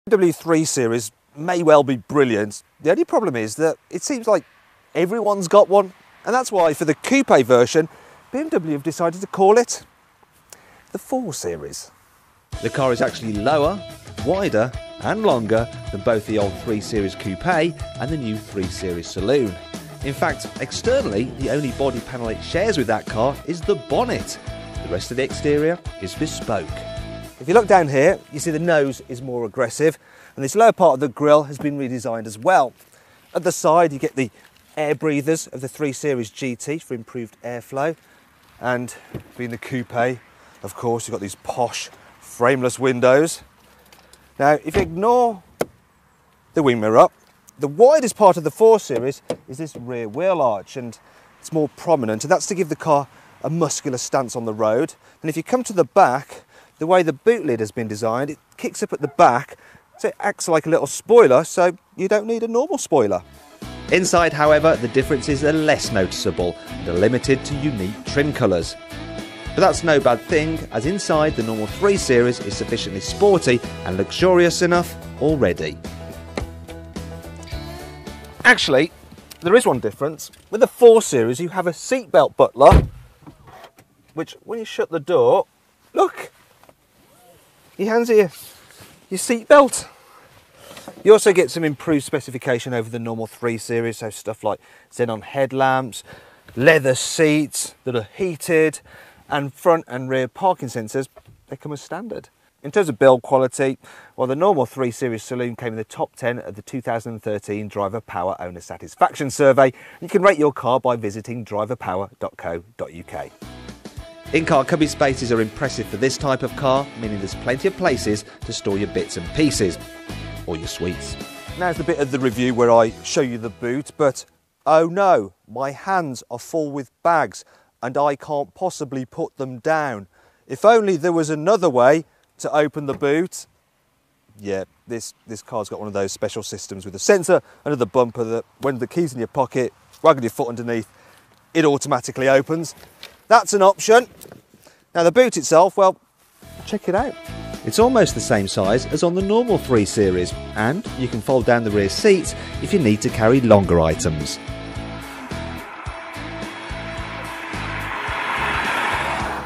BMW 3 Series may well be brilliant. The only problem is that it seems like everyone's got one, and that's why for the coupe version, BMW have decided to call it the 4 Series. The car is actually lower, wider and longer than both the old 3 Series Coupe and the new 3 Series Saloon. In fact, externally, the only body panel it shares with that car is the bonnet. The rest of the exterior is bespoke. If you look down here, you see the nose is more aggressive, and this lower part of the grille has been redesigned as well. At the side, you get the air breathers of the 3 Series GT for improved airflow, and being the coupe, of course, you've got these posh frameless windows. Now, if you ignore the wing mirror up, the widest part of the 4 Series is this rear wheel arch, and it's more prominent, and that's to give the car a muscular stance on the road. And if you come to the back, the way the boot lid has been designed, it kicks up at the back, so it acts like a little spoiler, so you don't need a normal spoiler. Inside, however, the differences are less noticeable and are limited to unique trim colours. But that's no bad thing, as inside the normal 3 Series is sufficiently sporty and luxurious enough already. Actually, there is one difference. With the 4 Series, you have a seatbelt butler, which when you shut the door, look, he hands you your seatbelt. You also get some improved specification over the normal 3 Series, so stuff like xenon headlamps, leather seats that are heated, and front and rear parking sensors, they come as standard. In terms of build quality, well, the normal 3 Series Saloon came in the top 10 of the 2013 Driver Power Owner Satisfaction Survey. You can rate your car by visiting driverpower.co.uk. In-car cubby spaces are impressive for this type of car, meaning there's plenty of places to store your bits and pieces, or your sweets. Now's the bit of the review where I show you the boot, but oh no, my hands are full with bags and I can't possibly put them down. If only there was another way to open the boot. Yeah, this car's got one of those special systems with a sensor under the bumper that when the key's in your pocket, wagging your foot underneath, it automatically opens. That's an option. Now the boot itself, well, check it out. It's almost the same size as on the normal 3 Series, and you can fold down the rear seats if you need to carry longer items.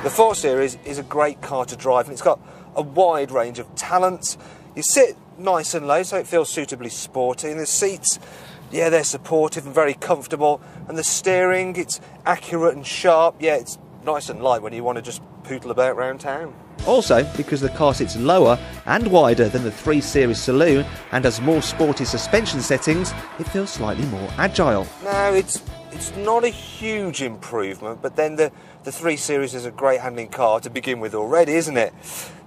The 4 Series is a great car to drive, and it's got a wide range of talents. You sit nice and low, so it feels suitably sporty, and the seats, yeah, they're supportive and very comfortable, and the steering, it's accurate and sharp. Yeah, it's nice and light when you want to just poodle about around town. Also, because the car sits lower and wider than the 3 Series Saloon and has more sporty suspension settings, it feels slightly more agile. No, it's not a huge improvement, but then the 3 Series is a great handling car to begin with already, isn't it?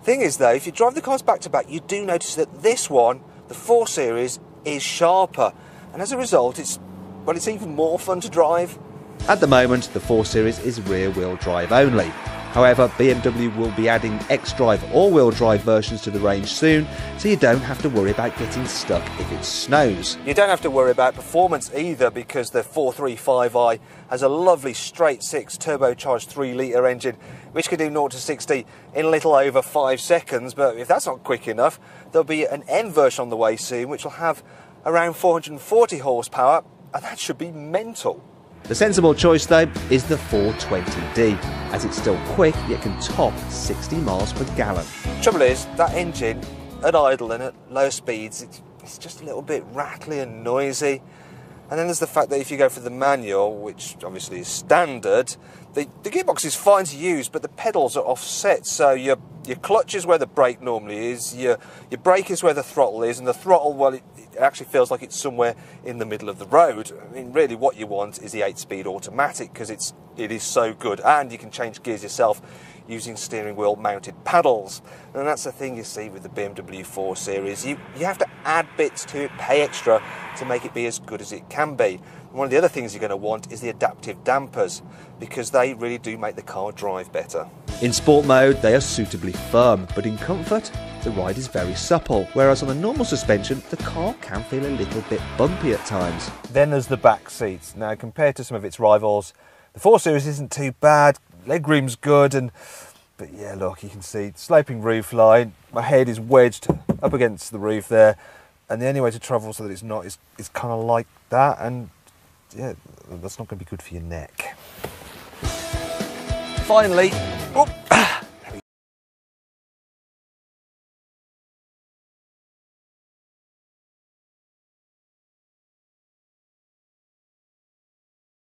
Thing is though, if you drive the cars back to back, you do notice that this one, the 4 Series, is sharper, and as a result it's even more fun to drive. At the moment, the 4 Series is rear-wheel drive only. However, BMW will be adding xDrive all-wheel drive versions to the range soon, so you don't have to worry about getting stuck if it snows. You don't have to worry about performance either, because the 435i has a lovely straight-six turbocharged 3-litre engine, which can do 0 to 60 in a little over 5 seconds. But if that's not quick enough, there'll be an M version on the way soon, which will have around 440 horsepower, and that should be mental. The sensible choice though is the 420D, as it's still quick yet can top 60 miles per gallon. Trouble is, that engine at idle and at low speeds, it's just a little bit rattly and noisy. And then there's the fact that if you go for the manual, which obviously is standard, the gearbox is fine to use, but the pedals are offset, so your clutch is where the brake normally is, your brake is where the throttle is, and the throttle, well, it actually feels like it's somewhere in the middle of the road. I mean, really what you want is the 8-speed automatic, because it is so good, and you can change gears yourself using steering wheel mounted paddles. And that's the thing you see with the BMW 4 Series. You have to add bits to it, pay extra to make it be as good as it can be. And one of the other things you're going to want is the adaptive dampers, because they really do make the car drive better. In sport mode, they are suitably firm, but in comfort, the ride is very supple, whereas on the normal suspension, the car can feel a little bit bumpy at times. Then there's the back seats. Now, compared to some of its rivals, the 4 Series isn't too bad, legroom's good, and But yeah, look, you can see sloping roof line. My head is wedged up against the roof there, and the only way to travel so that it's not is kind of like that, and yeah, that's not going to be good for your neck. Finally,